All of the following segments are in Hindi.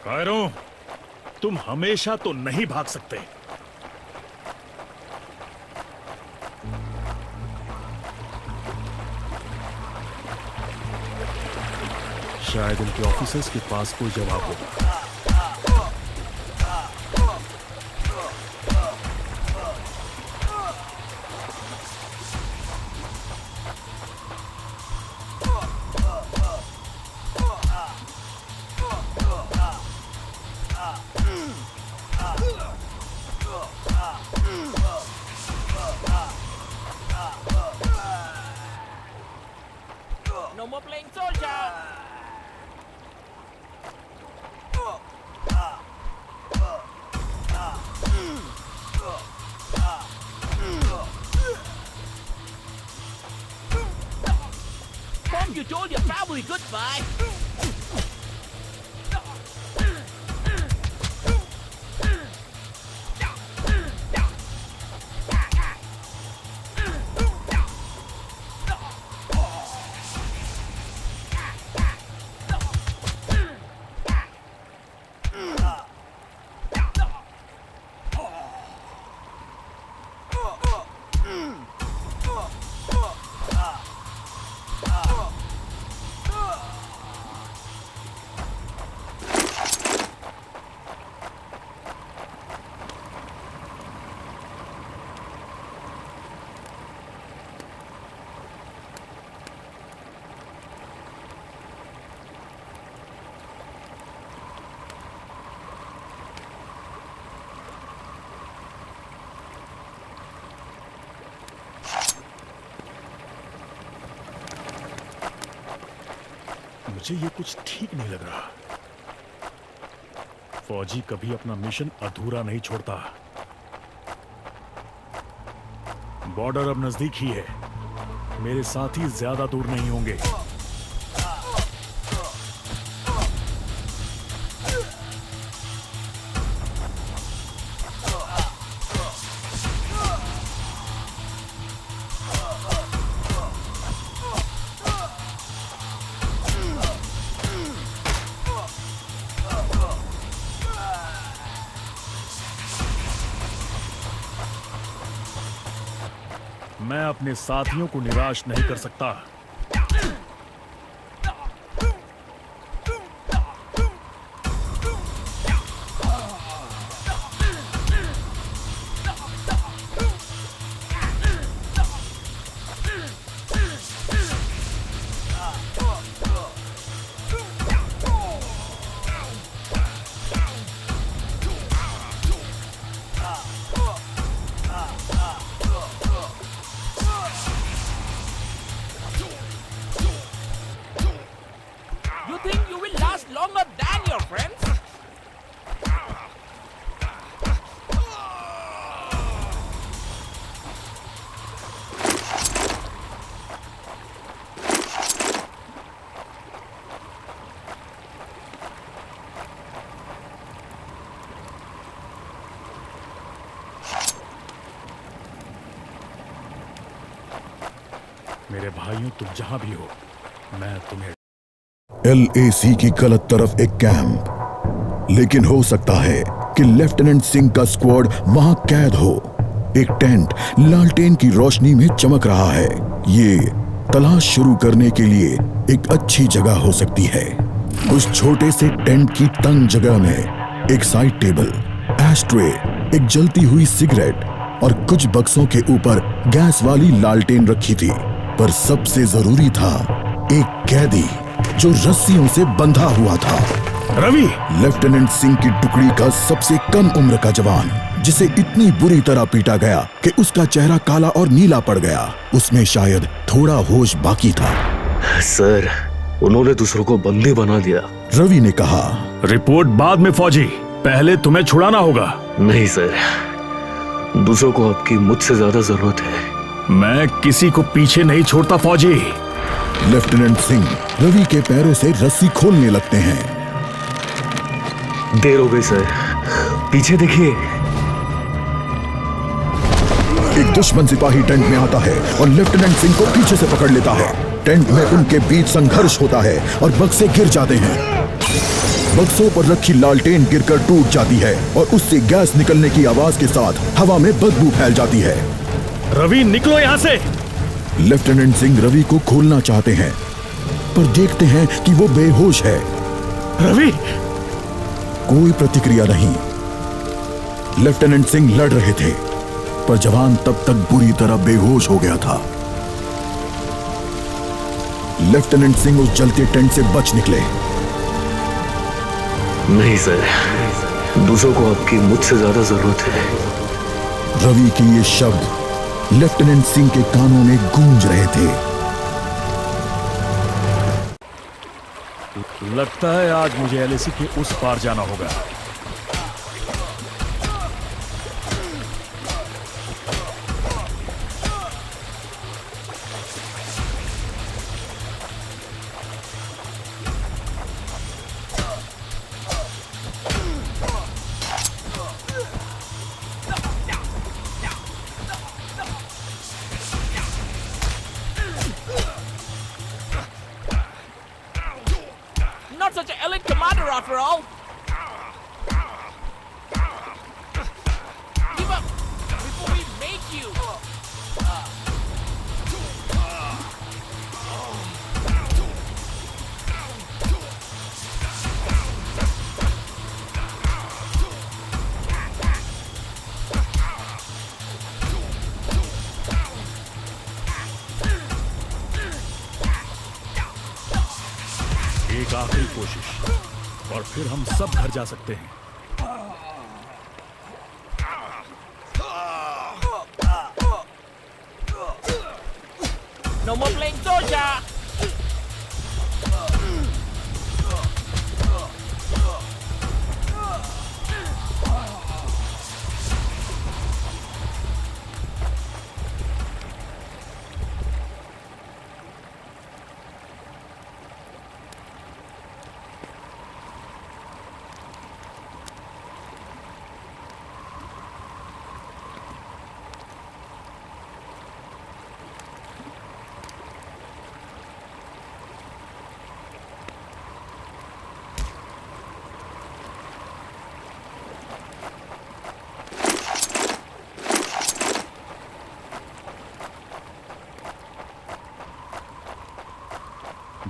कायरो, तुम हमेशा तो नहीं भाग सकते। शायद उनके ऑफिसर्स के पास कोई जवाब होगा। No more playing soldier! Mom, you told your family goodbye! मुझे ये कुछ ठीक नहीं लग रहा। फौजी कभी अपना मिशन अधूरा नहीं छोड़ता। बॉर्डर अब नजदीक ही है। मेरे साथी ज्यादा दूर नहीं होंगे। मैं अपने साथियों को निराश नहीं कर सकता। You think you will last longer than your friends? मेरे भाइयों, तुम जहां भी हो, मैं तुम्हें LAC की गलत तरफ एक कैंप, लेकिन हो सकता है कि लेफ्टिनेंट सिंह का स्क्वाड वहां कैद हो। एक टेंट लालटेन की रोशनी में चमक रहा है। ये तलाश शुरू करने के लिए एक अच्छी जगह हो सकती है। उस छोटे से टेंट की तंग जगह में एक साइड टेबल, एशट्रे, एक जलती हुई सिगरेट और कुछ बक्सों के ऊपर गैस वाली लालटेन रखी थी। पर सबसे जरूरी था एक कैदी जो रस्सियों से बंधा हुआ था। रवि! लेफ्टिनेंट सिंह की टुकड़ी का सबसे कम उम्र का जवान, जिसे इतनी बुरी तरह पीटा गया कि उसका चेहरा काला और नीला पड़ गया। उसमें शायद थोड़ा होश बाकी था। सर, उन्होंने दूसरों को बंदी बना दिया। रवि ने कहा। रिपोर्ट बाद में फौजी, पहले तुम्हें छुड़ाना होगा। नहीं सर, दूसरों को आपकी मुझसे ज्यादा जरूरत है। मैं किसी को पीछे नहीं छोड़ता फौजी। लेफ्टिनेंट सिंह रवि के पैरों से रस्सी खोलने लगते हैं। देर हो गई सर, पीछे देखिए। एक दुश्मन सिपाही टेंट में आता है और लेफ्टिनेंट सिंह को पीछे से पकड़ लेता है। टेंट में उनके बीच संघर्ष होता है और बक्से गिर जाते हैं। बक्सों पर रखी लालटेन गिरकर टूट जाती है और उससे गैस निकलने की आवाज के साथ हवा में बदबू फैल जाती है। रवि निकलो यहाँ से। लेफ्टिनेंट सिंह रवि को खोलना चाहते हैं पर देखते हैं कि वो बेहोश है। रवि! कोई प्रतिक्रिया नहीं। लेफ्टिनेंट सिंह लड़ रहे थे पर जवान तब तक बुरी तरह बेहोश हो गया था। लेफ्टिनेंट सिंह उस जलते टेंट से बच निकले। नहीं सर, दूसरों को आपकी मुझसे ज्यादा जरूरत है। रवि के ये शब्द लेफ्टिनेंट सिंह के कानों में गूंज रहे थे। लगता है आज मुझे एलएसी के उस पार जाना होगा। Not such an elite commander after all. Give up before we make you. एक आखिरी कोशिश और फिर हम सब घर जा सकते हैं। No more playing soldier.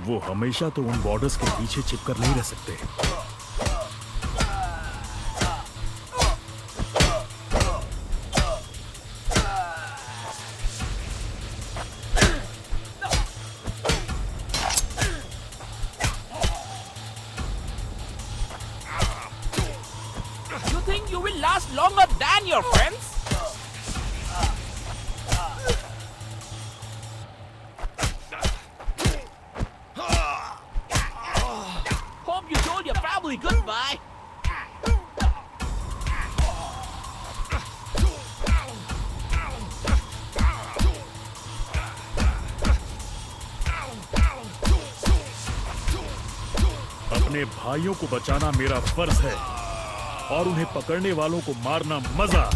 वो हमेशा तो उन बॉर्डर्स के पीछे छिपकर नहीं रह सकते। You think you will last longer than your friends? Hope you told your family goodbye. अपने भाइयों को बचाना मेरा फर्ज है और उन्हें पकड़ने वालों को मारना मजा।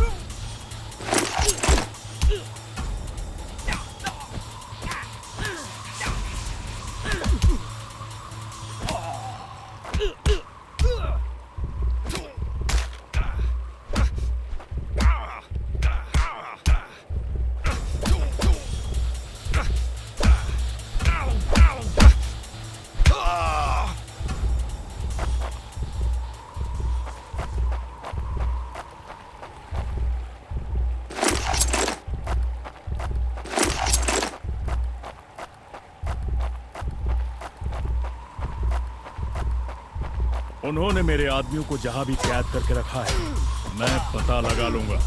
उन्होंने मेरे आदमियों को जहां भी कैद करके रखा है, मैं पता लगा लूंगा।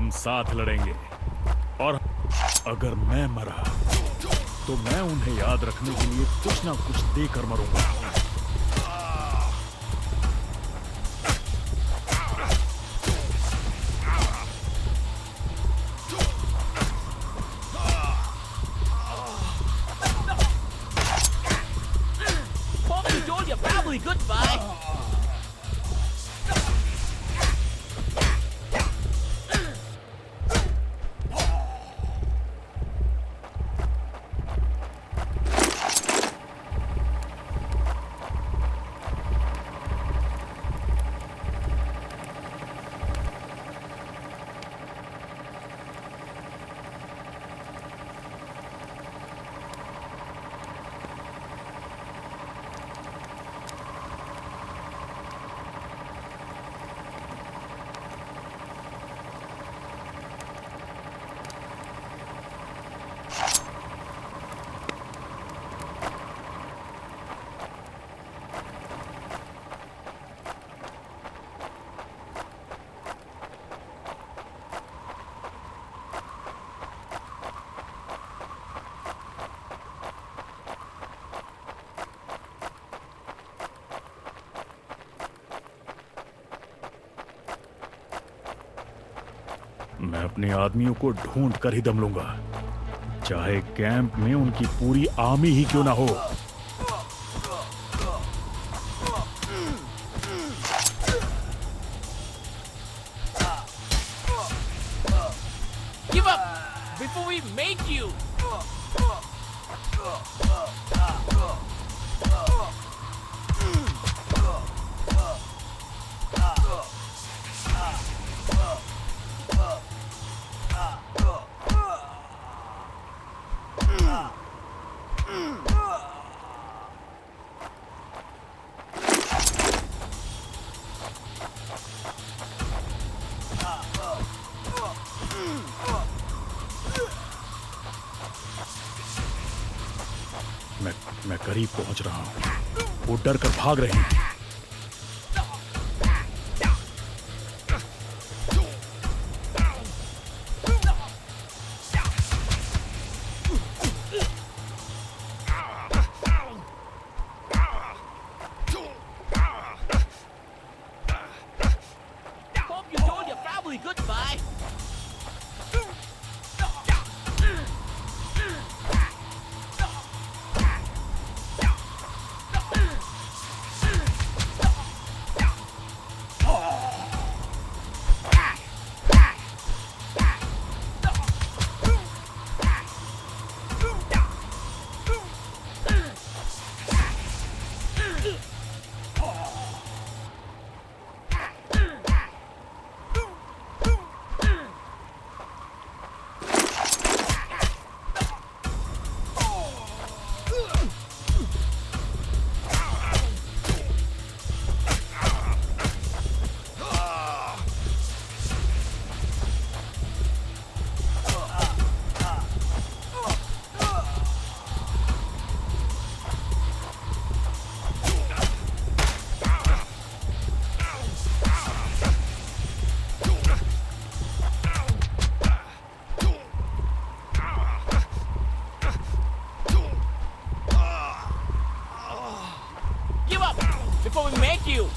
हम साथ लड़ेंगे और अगर मैं मरा तो मैं उन्हें याद रखने के लिए कुछ ना कुछ देकर मरूंगा। Hope you told your family goodbye. मैं अपने आदमियों को ढूंढ कर ही दम लूंगा, चाहे कैंप में उनकी पूरी आर्मी ही क्यों ना हो। Give up before we make you. मैं करीब पहुंच रहा हूं। वो डर कर भाग रहे हैं। Hope you told your family goodbye. Give up before we make you.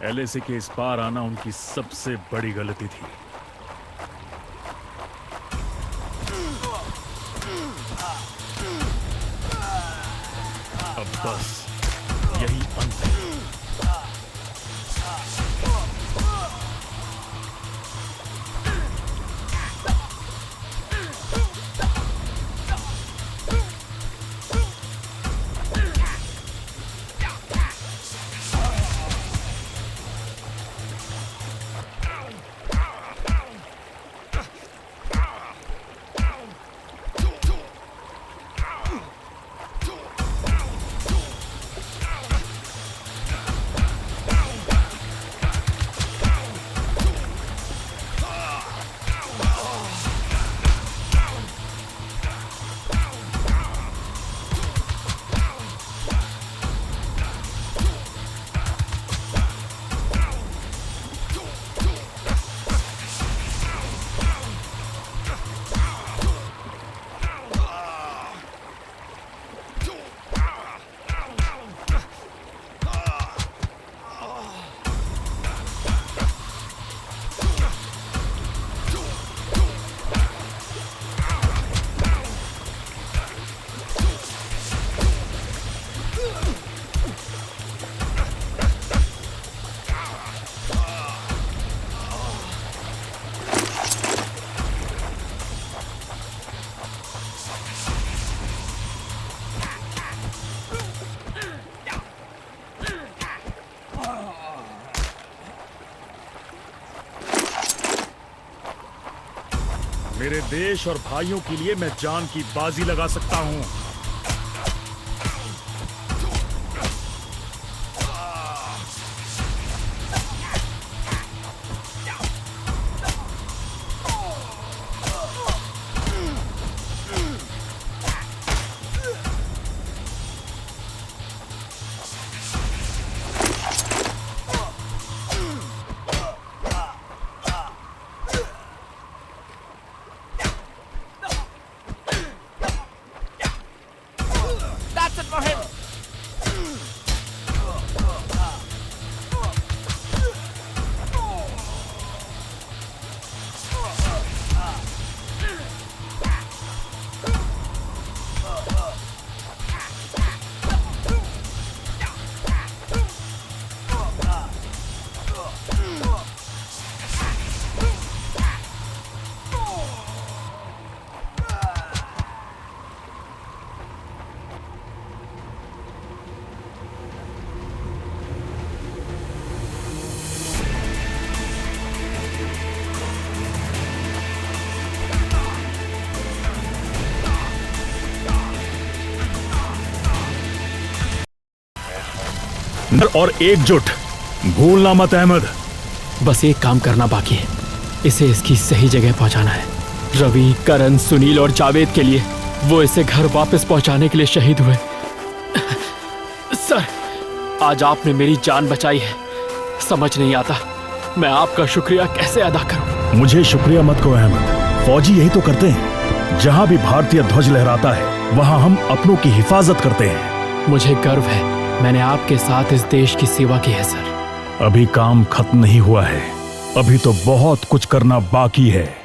LAC के इस पार आना उनकी सबसे बड़ी गलती थी। बस यही अंत है। मेरे देश और भाइयों के लिए मैं जान की बाजी लगा सकता हूं। That's it for him. और एकजुट, भूलना मत अहमद। बस एक काम करना बाकी है, इसे इसकी सही जगह पहुंचाना है। रवि, करण, सुनील और जावेद के लिए वो इसे घर वापस पहुंचाने के लिए शहीद हुए। सर, आज आपने मेरी जान बचाई है। समझ नहीं आता मैं आपका शुक्रिया कैसे अदा करूं। मुझे शुक्रिया मत कहो अहमद, फौजी यही तो करते हैं। जहां भी भारतीय ध्वज लहराता है वहां हम अपनों की हिफाजत करते हैं। मुझे गर्व है, मैंने आपके साथ इस देश की सेवा की है सर। अभी काम खत्म नहीं हुआ है, अभी तो बहुत कुछ करना बाकी है।